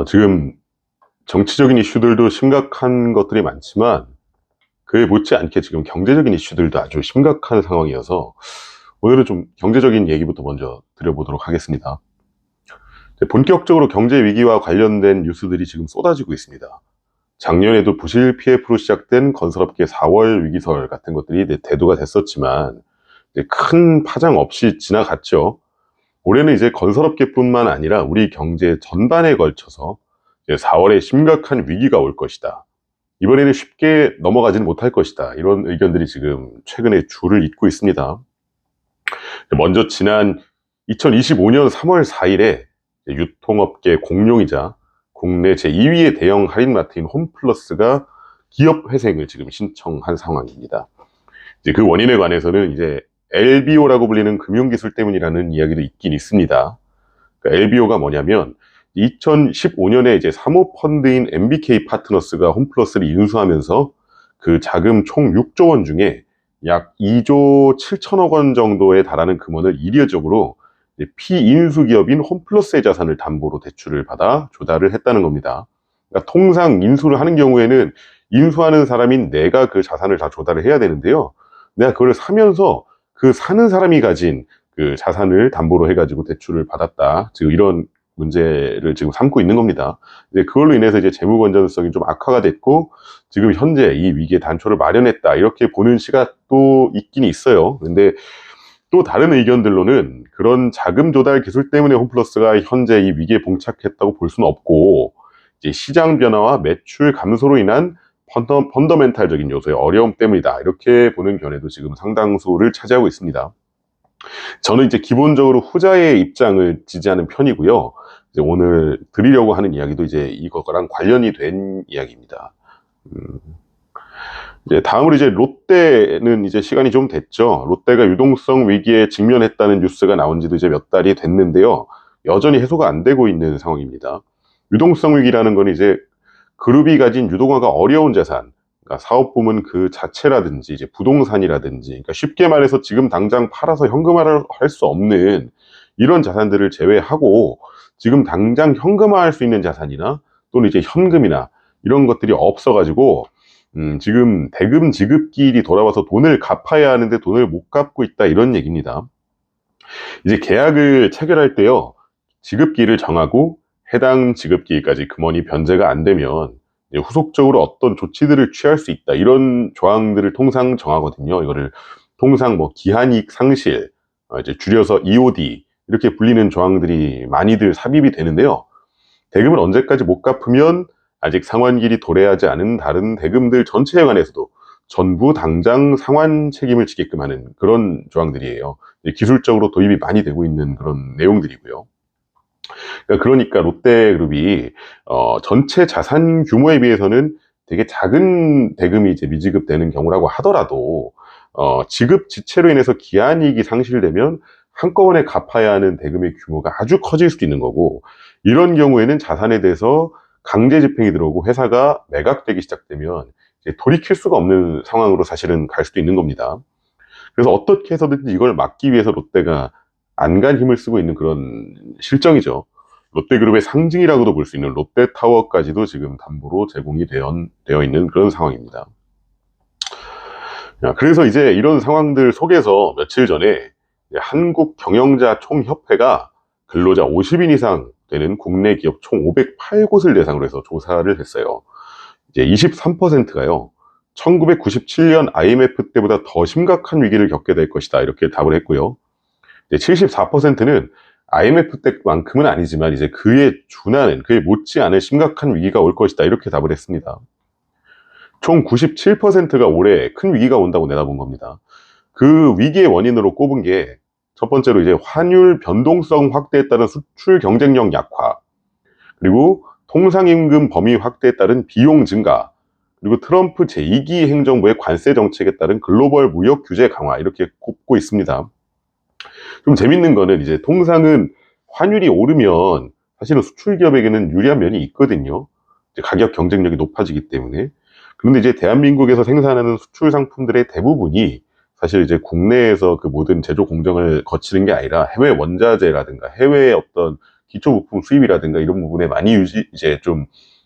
지금 정치적인 이슈들도 심각한 것들이 많지만 그에 못지않게 지금 경제적인 이슈들도 아주 심각한 상황이어서 오늘은 좀 경제적인 얘기부터 먼저 드려보도록 하겠습니다. 본격적으로 경제 위기와 관련된 뉴스들이 지금 쏟아지고 있습니다. 작년에도 부실 PF로 시작된 건설업계 4월 위기설 같은 것들이 대두가 됐었지만 이제 큰 파장 없이 지나갔죠. 올해는 이제 건설업계뿐만 아니라 우리 경제 전반에 걸쳐서 4월에 심각한 위기가 올 것이다. 이번에는 쉽게 넘어가지는 못할 것이다. 이런 의견들이 지금 최근에 줄을 잇고 있습니다. 먼저 지난 2025년 3월 4일에 유통업계 공룡이자 국내 제2위의 대형 할인마트인 홈플러스가 기업 회생을 지금 신청한 상황입니다. 이제 그 원인에 관해서는 이제 LBO라고 불리는 금융기술 때문이라는 이야기도 있긴 있습니다. 그러니까 LBO가 뭐냐면 2015년에 이제 사모펀드인 MBK 파트너스가 홈플러스를 인수하면서 그 자금 총 6조 원 중에 약 2조 7천억 원 정도에 달하는 금원을 이례적으로 피인수 기업인 홈플러스의 자산을 담보로 대출을 받아 조달을 했다는 겁니다. 그러니까 통상 인수를 하는 경우에는 인수하는 사람인 내가 그 자산을 다 조달을 해야 되는데요. 내가 그걸 사면서 그 사는 사람이 가진 그 자산을 담보로 해가지고 대출을 받았다. 지금 이런 문제를 지금 삼고 있는 겁니다. 이제 그걸로 인해서 이제 재무 건전성이 좀 악화가 됐고 지금 현재 이 위기의 단초를 마련했다. 이렇게 보는 시각도 있긴 있어요. 근데 또 다른 의견들로는 그런 자금 조달 기술 때문에 홈플러스가 현재 이 위기에 봉착했다고 볼 수는 없고 이제 시장 변화와 매출 감소로 인한 펀더멘탈적인 요소의 어려움 때문이다. 이렇게 보는 견해도 지금 상당수를 차지하고 있습니다. 저는 이제 기본적으로 후자의 입장을 지지하는 편이고요. 이제 오늘 드리려고 하는 이야기도 이제 이거랑 관련이 된 이야기입니다. 이제 다음으로 이제 롯데는 이제 시간이 좀 됐죠. 롯데가 유동성 위기에 직면했다는 뉴스가 나온 지도 이제 몇 달이 됐는데요. 여전히 해소가 안 되고 있는 상황입니다. 유동성 위기라는 건 이제 그룹이 가진 유동화가 어려운 자산, 그러니까 사업 부문 그 자체라든지 이제 부동산이라든지, 그러니까 쉽게 말해서 지금 당장 팔아서 현금화를 할 수 없는 이런 자산들을 제외하고 지금 당장 현금화할 수 있는 자산이나 또는 이제 현금이나 이런 것들이 없어가지고 지금 대금 지급기일이 돌아와서 돈을 갚아야 하는데 돈을 못 갚고 있다 이런 얘기입니다. 이제 계약을 체결할 때요, 지급기일을 정하고 해당 지급기일까지 금원이 변제가 안 되면 후속적으로 어떤 조치들을 취할 수 있다 이런 조항들을 통상 정하거든요. 이거를 통상 뭐 기한이익 상실, 이제 줄여서 EOD 이렇게 불리는 조항들이 많이들 삽입이 되는데요. 대금을 언제까지 못 갚으면 아직 상환기일이 도래하지 않은 다른 대금들 전체에 관해서도 전부 당장 상환 책임을 지게끔 하는 그런 조항들이에요. 기술적으로 도입이 많이 되고 있는 그런 내용들이고요. 그러니까 롯데그룹이 전체 자산 규모에 비해서는 되게 작은 대금이 이제 미지급되는 경우라고 하더라도 지급 지체로 인해서 기한이익이 상실되면 한꺼번에 갚아야 하는 대금의 규모가 아주 커질 수도 있는 거고, 이런 경우에는 자산에 대해서 강제 집행이 들어오고 회사가 매각되기 시작되면 이제 돌이킬 수가 없는 상황으로 사실은 갈 수도 있는 겁니다. 그래서 어떻게 해서든지 이걸 막기 위해서 롯데가 안간 힘을 쓰고 있는 그런 실정이죠. 롯데그룹의 상징이라고도 볼 수 있는 롯데타워까지도 지금 담보로 제공이 되어 있는 그런 상황입니다. 그래서 이제 이런 상황들 속에서 며칠 전에 한국경영자총협회가 근로자 50인 이상 되는 국내 기업 총 508곳을 대상으로 해서 조사를 했어요. 이제 23%가요. 1997년 IMF 때보다 더 심각한 위기를 겪게 될 것이다. 이렇게 답을 했고요. 74%는 IMF 때만큼은 아니지만 이제 그에 준하는, 그에 못지않은 심각한 위기가 올 것이다. 이렇게 답을 했습니다. 총 97%가 올해 큰 위기가 온다고 내다본 겁니다. 그 위기의 원인으로 꼽은 게 첫 번째로 이제 환율 변동성 확대에 따른 수출 경쟁력 약화, 그리고 통상임금 범위 확대에 따른 비용 증가, 그리고 트럼프 제2기 행정부의 관세 정책에 따른 글로벌 무역 규제 강화, 이렇게 꼽고 있습니다. 좀 재밌는 거는 이제 통상은 환율이 오르면 사실은 수출 기업에게는 유리한 면이 있거든요. 이제 가격 경쟁력이 높아지기 때문에. 그런데 이제 대한민국에서 생산하는 수출 상품들의 대부분이 사실 이제 국내에서 그 모든 제조 공정을 거치는 게 아니라 해외 원자재라든가 해외의 어떤 기초 부품 수입이라든가 이런 부분에 많이 이제 좀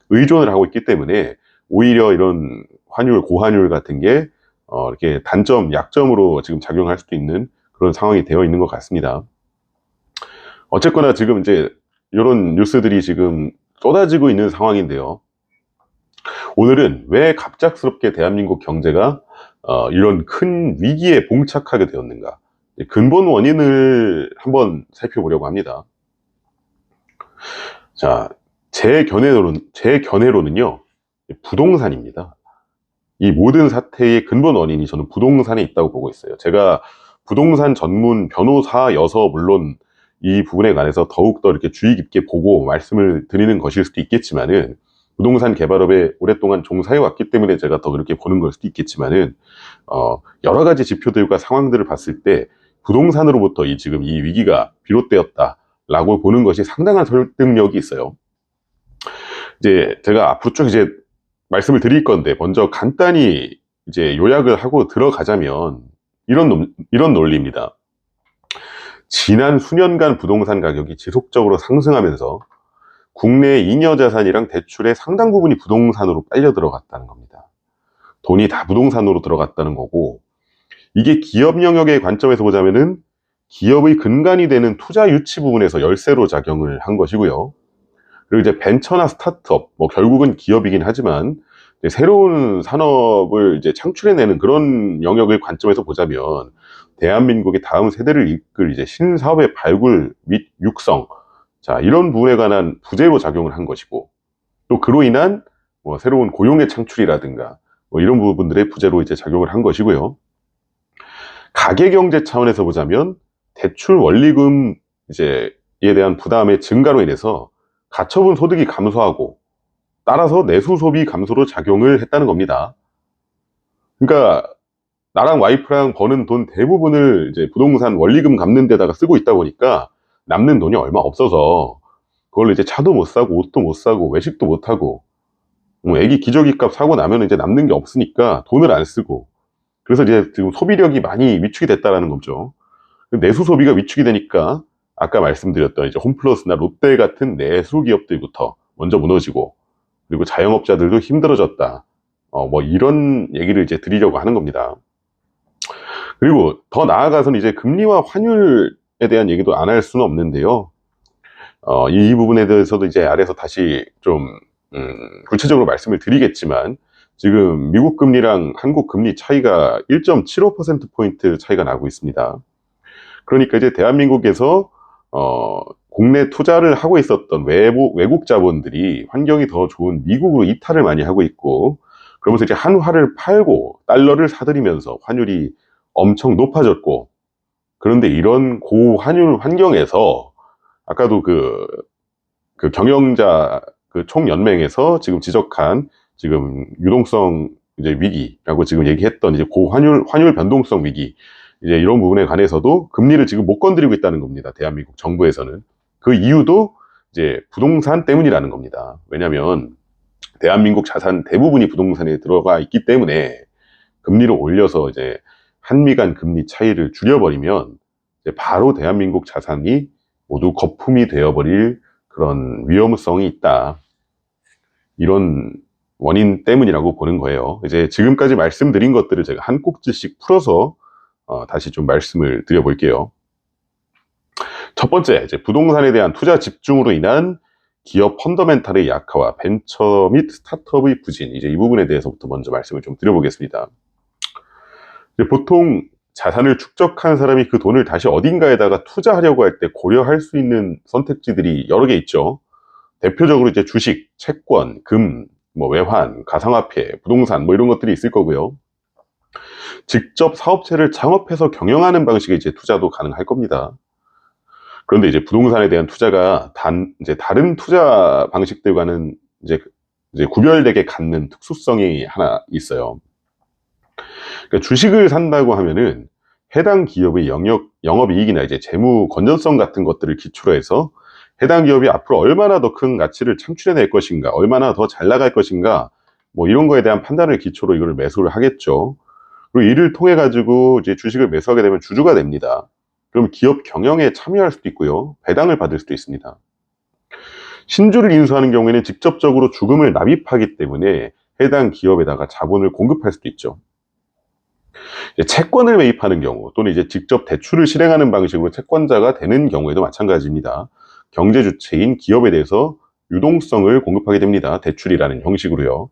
의존을 하고 있기 때문에 오히려 이런 환율, 고환율 같은 게 이렇게 단점, 약점으로 지금 작용할 수도 있는 그런 상황이 되어 있는 것 같습니다. 어쨌거나 지금 이제 이런 뉴스들이 지금 쏟아지고 있는 상황인데요. 오늘은 왜 갑작스럽게 대한민국 경제가 이런 큰 위기에 봉착하게 되었는가, 근본 원인을 한번 살펴보려고 합니다. 자, 제 견해로는요, 부동산입니다. 이 모든 사태의 근본 원인이 저는 부동산에 있다고 보고 있어요. 제가 부동산 전문 변호사여서 물론 이 부분에 관해서 더욱더 이렇게 주의 깊게 보고 말씀을 드리는 것일 수도 있겠지만은, 부동산 개발업에 오랫동안 종사해 왔기 때문에 제가 더 그렇게 보는 걸 수도 있겠지만은, 여러 가지 지표들과 상황들을 봤을 때 부동산으로부터 지금 이 위기가 비롯되었다라고 보는 것이 상당한 설득력이 있어요. 이제 제가 앞으로 쭉 이제 말씀을 드릴 건데, 먼저 간단히 이제 요약을 하고 들어가자면 이런 논리입니다. 지난 수년간 부동산 가격이 지속적으로 상승하면서 국내 잉여 자산이랑 대출의 상당 부분이 부동산으로 빨려 들어갔다는 겁니다. 돈이 다 부동산으로 들어갔다는 거고, 이게 기업 영역의 관점에서 보자면은 기업의 근간이 되는 투자 유치 부분에서 열쇠로 작용을 한 것이고요. 그리고 이제 벤처나 스타트업, 뭐 결국은 기업이긴 하지만 새로운 산업을 이제 창출해내는 그런 영역의 관점에서 보자면 대한민국의 다음 세대를 이끌 이제 신사업의 발굴 및 육성, 자, 이런 부분에 관한 부재로 작용을 한 것이고, 또 그로 인한 뭐 새로운 고용의 창출이라든가 뭐 이런 부분들의 부재로 이제 작용을 한 것이고요. 가계경제 차원에서 보자면 대출 원리금 이제에 대한 부담의 증가로 인해서 가처분 소득이 감소하고, 따라서 내수 소비 감소로 작용을 했다는 겁니다. 그러니까 나랑 와이프랑 버는 돈 대부분을 이제 부동산 원리금 갚는 데다가 쓰고 있다 보니까 남는 돈이 얼마 없어서 그걸로 이제 차도 못 사고 옷도 못 사고 외식도 못 하고, 뭐 애기 기저귀 값 사고 나면 이제 남는 게 없으니까 돈을 안 쓰고, 그래서 이제 지금 소비력이 많이 위축이 됐다라는 거죠. 내수 소비가 위축이 되니까 아까 말씀드렸던 이제 홈플러스나 롯데 같은 내수 기업들부터 먼저 무너지고, 그리고 자영업자들도 힘들어졌다. 뭐 이런 얘기를 이제 드리려고 하는 겁니다. 그리고 더 나아가서는 이제 금리와 환율에 대한 얘기도 안 할 수는 없는데요. 이 부분에 대해서도 이제 아래서 다시 좀 구체적으로 말씀을 드리겠지만, 지금 미국 금리랑 한국 금리 차이가 1.75%포인트 차이가 나고 있습니다. 그러니까 이제 대한민국에서 국내 투자를 하고 있었던 외국 자본들이 환경이 더 좋은 미국으로 이탈을 많이 하고 있고, 그러면서 이제 한화를 팔고 달러를 사들이면서 환율이 엄청 높아졌고, 그런데 이런 고환율 환경에서 아까도 그 경영자 그 총연맹에서 지금 지적한 지금 유동성 이제 위기라고 지금 얘기했던 이제 환율 변동성 위기, 이제 이런 부분에 관해서도 금리를 지금 못 건드리고 있다는 겁니다. 대한민국 정부에서는. 그 이유도 이제 부동산 때문이라는 겁니다. 왜냐하면 대한민국 자산 대부분이 부동산에 들어가 있기 때문에 금리를 올려서 이제 한미 간 금리 차이를 줄여버리면 이제 바로 대한민국 자산이 모두 거품이 되어버릴 그런 위험성이 있다. 이런 원인 때문이라고 보는 거예요. 이제 지금까지 말씀드린 것들을 제가 한 꼭지씩 풀어서 다시 좀 말씀을 드려볼게요. 첫 번째, 이제 부동산에 대한 투자 집중으로 인한 기업 펀더멘탈의 약화와 벤처 및 스타트업의 부진, 이제 이 부분에 대해서부터 먼저 말씀을 좀 드려보겠습니다. 이제 보통 자산을 축적한 사람이 그 돈을 다시 어딘가에다가 투자하려고 할 때 고려할 수 있는 선택지들이 여러 개 있죠. 대표적으로 이제 주식, 채권, 금, 뭐 외환, 가상화폐, 부동산 뭐 이런 것들이 있을 거고요. 직접 사업체를 창업해서 경영하는 방식의 이제 투자도 가능할 겁니다. 그런데 이제 부동산에 대한 투자가 이제 다른 투자 방식들과는 이제 구별되게 갖는 특수성이 하나 있어요. 그러니까 주식을 산다고 하면은 해당 기업의 영업이익이나 이제 재무 건전성 같은 것들을 기초로 해서 해당 기업이 앞으로 얼마나 더 큰 가치를 창출해낼 것인가, 얼마나 더 잘 나갈 것인가, 뭐 이런 거에 대한 판단을 기초로 이걸 매수를 하겠죠. 그리고 이를 통해 가지고 이제 주식을 매수하게 되면 주주가 됩니다. 그럼 기업 경영에 참여할 수도 있고요, 배당을 받을 수도 있습니다. 신주를 인수하는 경우에는 직접적으로 주금을 납입하기 때문에 해당 기업에다가 자본을 공급할 수도 있죠. 채권을 매입하는 경우 또는 이제 직접 대출을 실행하는 방식으로 채권자가 되는 경우에도 마찬가지입니다. 경제 주체인 기업에 대해서 유동성을 공급하게 됩니다. 대출이라는 형식으로요.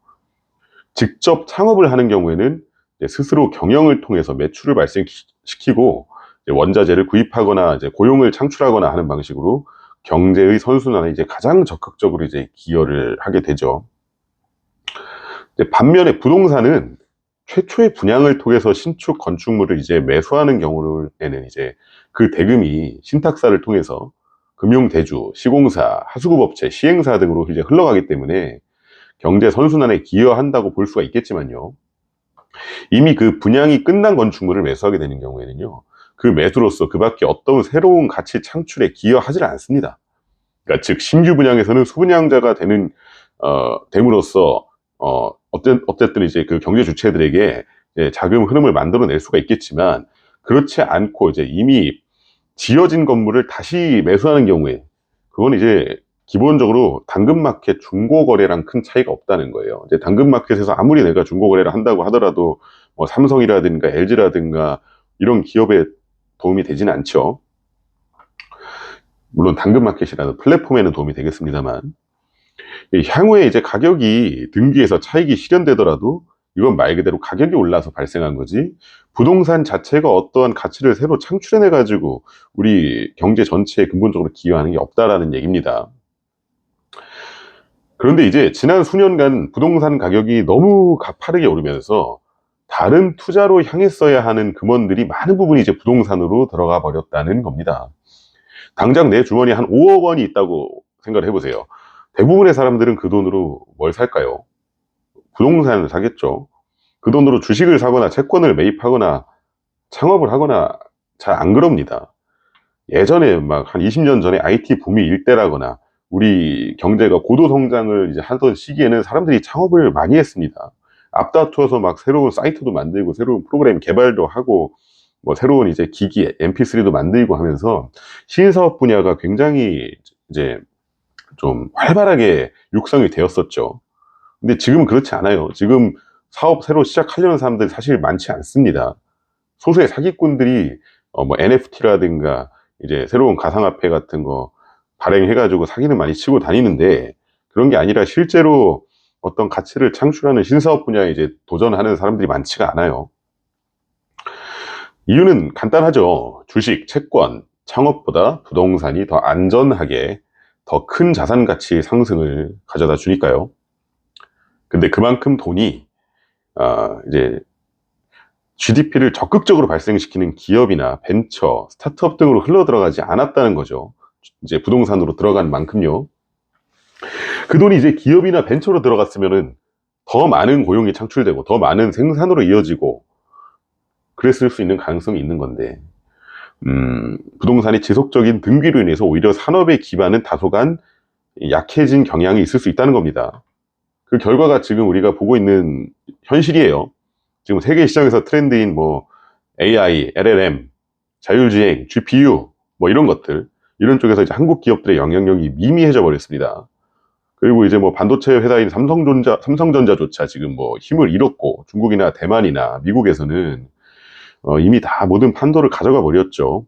직접 창업을 하는 경우에는 스스로 경영을 통해서 매출을 발생시키고 원자재를 구입하거나 고용을 창출하거나 하는 방식으로 경제의 선순환에 가장 적극적으로 기여를 하게 되죠. 반면에 부동산은 최초의 분양을 통해서 신축 건축물을 매수하는 경우에는 그 대금이 신탁사를 통해서 금융대주, 시공사, 하수구업체, 시행사 등으로 흘러가기 때문에 경제 선순환에 기여한다고 볼 수가 있겠지만요. 이미 그 분양이 끝난 건축물을 매수하게 되는 경우에는요. 그 매수로서 그 밖에 어떤 새로운 가치 창출에 기여하지 않습니다. 그러니까 즉 신규 분양에서는 수분양자가 됨으로써 어쨌든 그 경제 주체들에게 자금 흐름을 만들어낼 수가 있겠지만 그렇지 않고 이미 지어진 건물을 다시 매수하는 경우에 그건 기본적으로 당근마켓 중고거래랑 큰 차이가 없다는 거예요. 당근마켓에서 아무리 내가 중고거래를 한다고 하더라도 뭐 삼성이라든가 LG라든가 이런 기업에 도움이 되지는 않죠. 물론 당근마켓이라는 플랫폼에는 도움이 되겠습니다만 향후에 가격이 등기에서 차익이 실현되더라도 이건 말 그대로 가격이 올라서 발생한 거지 부동산 자체가 어떠한 가치를 새로 창출해내 가지고 우리 경제 전체에 근본적으로 기여하는 게 없다라는 얘기입니다. 그런데 지난 수년간 부동산 가격이 너무 가파르게 오르면서 다른 투자로 향했어야 하는 금원들이 많은 부분이 부동산으로 들어가 버렸다는 겁니다. 당장 내 주머니에 한 5억 원이 있다고 생각을 해보세요. 대부분의 사람들은 그 돈으로 뭘 살까요? 부동산을 사겠죠. 그 돈으로 주식을 사거나 채권을 매입하거나 창업을 하거나 잘 안 그럽니다. 예전에 막 한 20년 전에 IT 붐이 일대라거나 우리 경제가 고도 성장을 하던 시기에는 사람들이 창업을 많이 했습니다. 앞다투어서 막 새로운 사이트도 만들고 새로운 프로그램 개발도 하고 뭐 새로운 기기 MP3도 만들고 하면서 신사업 분야가 굉장히 좀 활발하게 육성이 되었었죠. 근데 지금은 그렇지 않아요. 지금 사업 새로 시작하려는 사람들이 사실 많지 않습니다. 소수의 사기꾼들이 뭐 NFT라든가 새로운 가상화폐 같은 거 발행해가지고 사기는 많이 치고 다니는데 그런 게 아니라 실제로 어떤 가치를 창출하는 신사업 분야에 도전하는 사람들이 많지가 않아요. 이유는 간단하죠. 주식, 채권, 창업보다 부동산이 더 안전하게 더 큰 자산 가치 상승을 가져다 주니까요. 근데 그만큼 돈이 GDP를 적극적으로 발생시키는 기업이나 벤처, 스타트업 등으로 흘러 들어가지 않았다는 거죠. 부동산으로 들어간 만큼요. 그 돈이 기업이나 벤처로 들어갔으면은 더 많은 고용이 창출되고 더 많은 생산으로 이어지고 그랬을 수 있는 가능성이 있는 건데 부동산의 지속적인 등기로 인해서 오히려 산업의 기반은 다소간 약해진 경향이 있을 수 있다는 겁니다. 그 결과가 지금 우리가 보고 있는 현실이에요. 지금 세계 시장에서 트렌드인 뭐 AI, LLM, 자율주행, GPU 뭐 이런 것들 이런 쪽에서 한국 기업들의 영향력이 미미해져 버렸습니다. 그리고 뭐 반도체 회사인 삼성전자조차 지금 뭐 힘을 잃었고 중국이나 대만이나 미국에서는 이미 다 모든 판도를 가져가 버렸죠.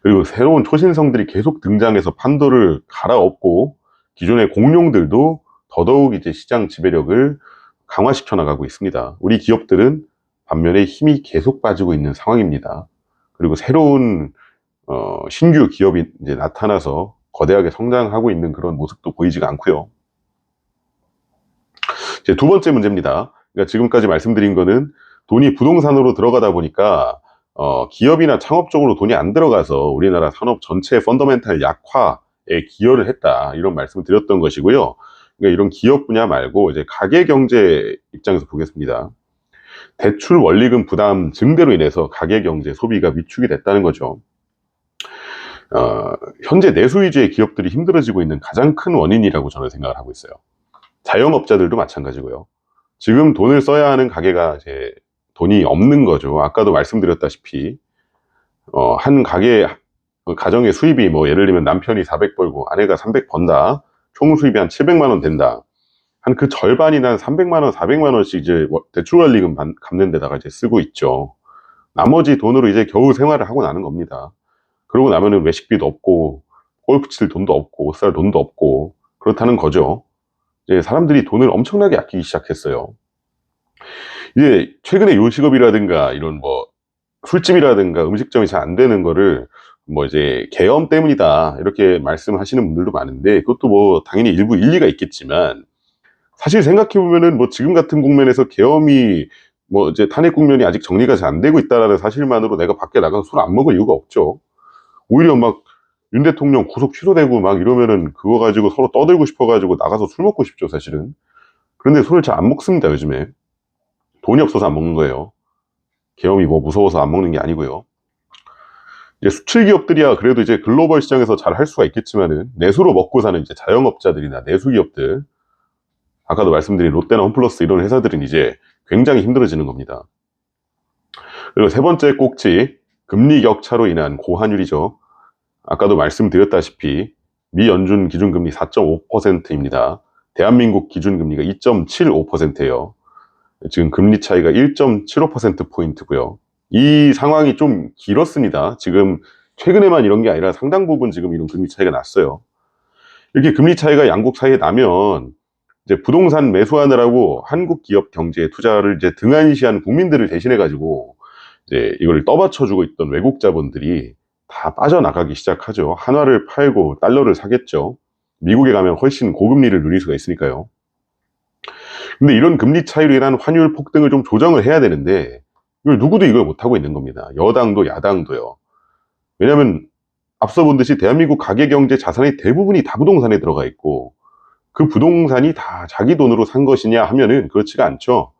그리고 새로운 초신성들이 계속 등장해서 판도를 갈아엎고 기존의 공룡들도 더더욱 시장 지배력을 강화시켜 나가고 있습니다. 우리 기업들은 반면에 힘이 계속 빠지고 있는 상황입니다. 그리고 새로운 신규 기업이 나타나서 거대하게 성장하고 있는 그런 모습도 보이지가 않고요. 두 번째 문제입니다. 그러니까 지금까지 말씀드린 거는 돈이 부동산으로 들어가다 보니까 기업이나 창업 쪽으로 돈이 안 들어가서 우리나라 산업 전체의 펀더멘탈 약화에 기여를 했다 이런 말씀을 드렸던 것이고요. 그러니까 이런 기업 분야 말고 가계 경제 입장에서 보겠습니다. 대출 원리금 부담 증대로 인해서 가계 경제 소비가 위축이 됐다는 거죠. 현재 내수 위주의 기업들이 힘들어지고 있는 가장 큰 원인이라고 저는 생각을 하고 있어요. 자영업자들도 마찬가지고요. 지금 돈을 써야 하는 가게가 돈이 없는 거죠. 아까도 말씀드렸다시피 한 가게 그 가정의 수입이 뭐 예를 들면 남편이 400 벌고 아내가 300 번다. 총 수입이 한 700만 원 된다. 한 그 절반이나 한 300만 원, 400만 원씩 이제 대출관리금 갚는 데다가 이제 쓰고 있죠. 나머지 돈으로 이제 겨우 생활을 하고 나는 겁니다. 그러고 나면은 외식비도 없고 골프 칠 돈도 없고 옷 살 돈도 없고 그렇다는 거죠. 이제 사람들이 돈을 엄청나게 아끼기 시작했어요. 이제 최근에 요식업이라든가 이런 뭐 술집이라든가 음식점이 잘 안 되는 거를 뭐 이제 계엄 때문이다 이렇게 말씀하시는 분들도 많은데, 그것도 뭐 당연히 일부 일리가 있겠지만 사실 생각해 보면은 뭐 지금 같은 국면에서 계엄이 뭐 이제 탄핵 국면이 아직 정리가 잘 안 되고 있다라는 사실만으로 내가 밖에 나가서 술 안 먹을 이유가 없죠. 오히려 막 윤 대통령 구속 취소되고 막 이러면은 그거 가지고 서로 떠들고 싶어 가지고 나가서 술 먹고 싶죠, 사실은. 그런데 술을 잘 안 먹습니다, 요즘에. 돈이 없어서 안 먹는 거예요. 계엄이 뭐 무서워서 안 먹는 게 아니고요. 이제 수출 기업들이야 그래도 이제 글로벌 시장에서 잘 할 수가 있겠지만은 내수로 먹고 사는 이제 자영업자들이나 내수 기업들, 아까도 말씀드린 롯데나 홈플러스 이런 회사들은 이제 굉장히 힘들어지는 겁니다. 그리고 세 번째 꼭지, 금리 격차로 인한 고환율이죠. 아까도 말씀드렸다시피 미 연준 기준금리 4.5%입니다. 대한민국 기준금리가 2.75%예요. 지금 금리 차이가 1.75%포인트고요. 이 상황이 좀 길었습니다. 지금 최근에만 이런 게 아니라 상당 부분 지금 이런 금리 차이가 났어요. 이렇게 금리 차이가 양국 사이에 나면 이제 부동산 매수하느라고 한국 기업 경제에 투자를 이제 등한시한 국민들을 대신해 가지고 이제 이걸 떠받쳐주고 있던 외국 자본들이 다 빠져나가기 시작하죠. 한화를 팔고 달러를 사겠죠. 미국에 가면 훨씬 고금리를 누릴 수가 있으니까요. 근데 이런 금리 차이로 인한 환율 폭등을 좀 조정을 해야 되는데 이걸 누구도 이걸 못하고 있는 겁니다. 여당도 야당도요. 왜냐하면 앞서 본 듯이 대한민국 가계경제 자산의 대부분이 다 부동산에 들어가 있고, 그 부동산이 다 자기 돈으로 산 것이냐 하면은 그렇지가 않죠.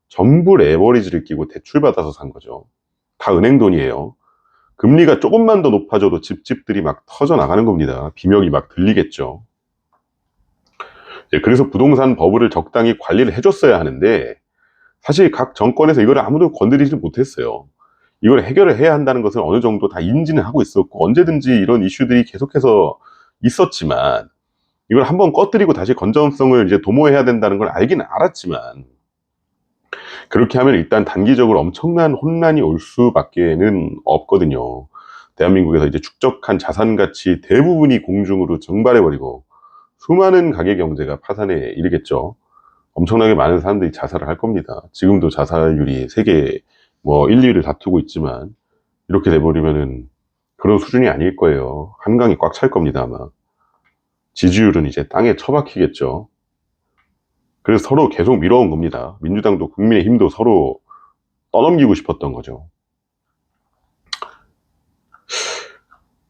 전부 레버리지를 끼고 대출받아서 산 거죠. 다 은행 돈이에요. 금리가 조금만 더 높아져도 집집들이 막 터져 나가는 겁니다. 비명이 막 들리겠죠. 그래서 부동산 버블을 적당히 관리를 해줬어야 하는데 사실 각 정권에서 이걸 아무도 건드리지 못했어요. 이걸 해결을 해야 한다는 것을 어느 정도 다 인지는 하고 있었고 언제든지 이런 이슈들이 계속해서 있었지만 이걸 한번 꺼뜨리고 다시 건전성을 이제 도모해야 된다는 걸 알기는 알았지만 그렇게 하면 일단 단기적으로 엄청난 혼란이 올 수밖에는 없거든요. 대한민국에서 이제 축적한 자산 가치 대부분이 공중으로 증발해버리고 수많은 가계 경제가 파산에 이르겠죠. 엄청나게 많은 사람들이 자살을 할 겁니다. 지금도 자살률이 세계 뭐 1, 2위를 다투고 있지만 이렇게 돼버리면은 그런 수준이 아닐 거예요. 한강이 꽉 찰 겁니다, 아마. 지지율은 이제 땅에 처박히겠죠. 그래서 서로 계속 밀어온 겁니다. 민주당도 국민의힘도 서로 떠넘기고 싶었던 거죠.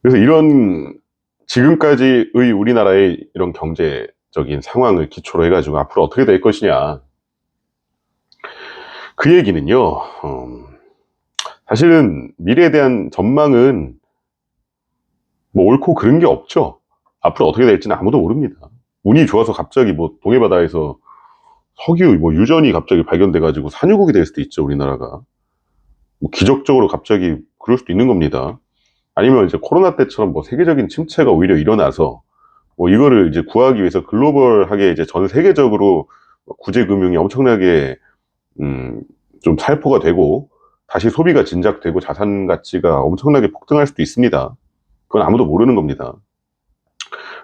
그래서 이런 지금까지의 우리나라의 이런 경제적인 상황을 기초로 해가지고 앞으로 어떻게 될 것이냐. 그 얘기는요, 사실은 미래에 대한 전망은 뭐 옳고 그른 게 없죠. 앞으로 어떻게 될지는 아무도 모릅니다. 운이 좋아서 갑자기 뭐 동해바다에서 석유 뭐 유전이 갑자기 발견돼가지고 산유국이 될 수도 있죠, 우리나라가. 뭐 기적적으로 갑자기 그럴 수도 있는 겁니다. 아니면 이제 코로나 때처럼 뭐 세계적인 침체가 오히려 일어나서 뭐 이거를 이제 구하기 위해서 글로벌하게 이제 전 세계적으로 구제 금융이 엄청나게 좀 살포가 되고 다시 소비가 진작되고 자산 가치가 엄청나게 폭등할 수도 있습니다. 그건 아무도 모르는 겁니다.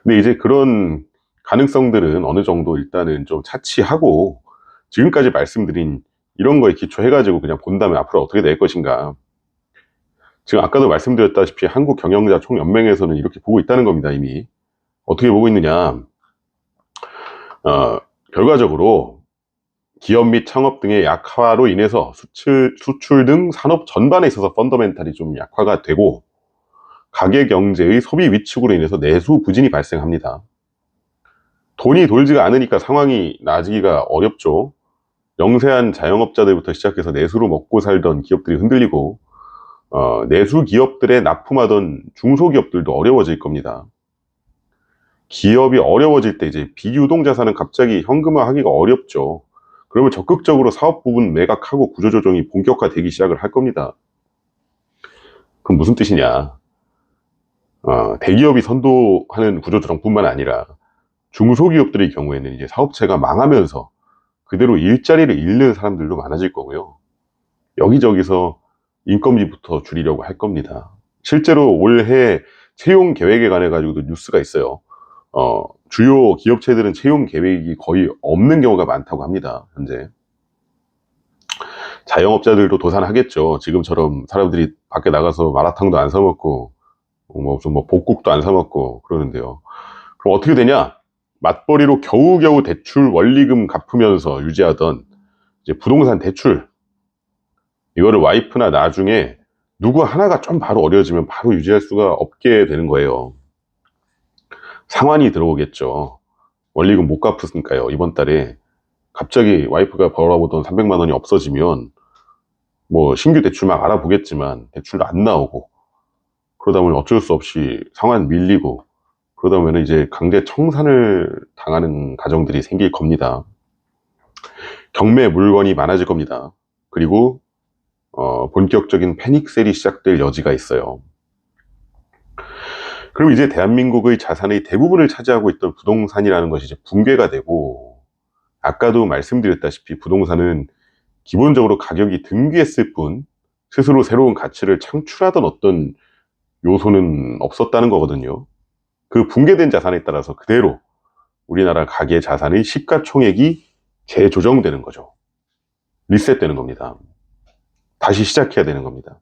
근데 이제 그런 가능성들은 어느 정도 일단은 좀 차치하고 지금까지 말씀드린 이런 거에 기초해가지고 그냥 본다면 앞으로 어떻게 될 것인가. 지금 아까도 말씀드렸다시피 한국경영자총연맹에서는 이렇게 보고 있다는 겁니다. 이미. 어떻게 보고 있느냐. 결과적으로 기업 및 창업 등의 약화로 인해서 수출 등 산업 전반에 있어서 펀더멘탈이 좀 약화가 되고 가계경제의 소비 위축으로 인해서 내수 부진이 발생합니다. 돈이 돌지가 않으니까 상황이 나아지기가 어렵죠. 영세한 자영업자들부터 시작해서 내수로 먹고 살던 기업들이 흔들리고 내수 기업들에 납품하던 중소기업들도 어려워질 겁니다. 기업이 어려워질 때 이제 비유동 자산은 갑자기 현금화하기가 어렵죠. 그러면 적극적으로 사업 부분 매각하고 구조조정이 본격화되기 시작을 할 겁니다. 그럼 무슨 뜻이냐? 대기업이 선도하는 구조조정뿐만 아니라 중소기업들의 경우에는 이제 사업체가 망하면서 그대로 일자리를 잃는 사람들도 많아질 거고요. 여기저기서 인건비부터 줄이려고 할 겁니다. 실제로 올해 채용 계획에 관해 가지고도 뉴스가 있어요. 주요 기업체들은 채용 계획이 거의 없는 경우가 많다고 합니다. 현재. 자영업자들도 도산하겠죠. 지금처럼 사람들이 밖에 나가서 마라탕도 안 사 먹고 뭐 복국도 안 사 먹고 그러는데요. 그럼 어떻게 되냐? 맞벌이로 겨우겨우 대출 원리금 갚으면서 유지하던 이제 부동산 대출, 이거를 와이프나 나중에 누구 하나가 좀 바로 어려워지면 바로 유지할 수가 없게 되는 거예요. 상환이 들어오겠죠. 원리금 못 갚으니까요. 이번 달에 갑자기 와이프가 벌어보던 300만 원이 없어지면 뭐 신규 대출 막 알아보겠지만 대출도 안 나오고, 그러다 보면 어쩔 수 없이 상환 밀리고, 그러다 보면 이제 강제 청산을 당하는 가정들이 생길 겁니다. 경매 물건이 많아질 겁니다. 그리고 본격적인 패닉셀이 시작될 여지가 있어요. 그리고 이제 대한민국의 자산의 대부분을 차지하고 있던 부동산이라는 것이 이제 붕괴가 되고, 아까도 말씀드렸다시피 부동산은 기본적으로 가격이 등귀했을 뿐 스스로 새로운 가치를 창출하던 어떤 요소는 없었다는 거거든요. 그 붕괴된 자산에 따라서 그대로 우리나라 가계 자산의 시가총액이 재조정되는 거죠. 리셋되는 겁니다. 다시 시작해야 되는 겁니다.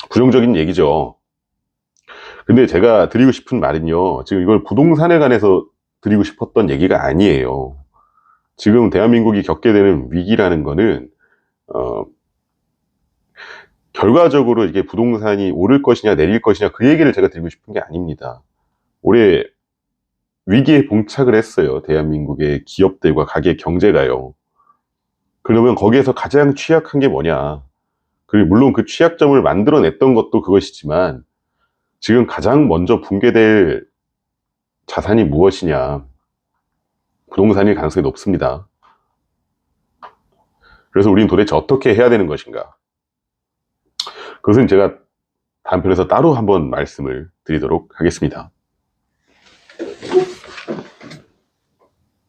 부정적인 얘기죠. 근데 제가 드리고 싶은 말은요, 지금 이걸 부동산에 관해서 드리고 싶었던 얘기가 아니에요. 지금 대한민국이 겪게 되는 위기라는 거는 결과적으로 이게 부동산이 오를 것이냐 내릴 것이냐 그 얘기를 제가 드리고 싶은 게 아닙니다. 올해 위기에 봉착을 했어요. 대한민국의 기업들과 가계 경제가요. 그러면 거기에서 가장 취약한 게 뭐냐? 그리고 물론 그 취약점을 만들어냈던 것도 그것이지만 지금 가장 먼저 붕괴될 자산이 무엇이냐? 부동산일 가능성이 높습니다. 그래서 우리는 도대체 어떻게 해야 되는 것인가? 그것은 제가 다음 편에서 따로 한번 말씀을 드리도록 하겠습니다.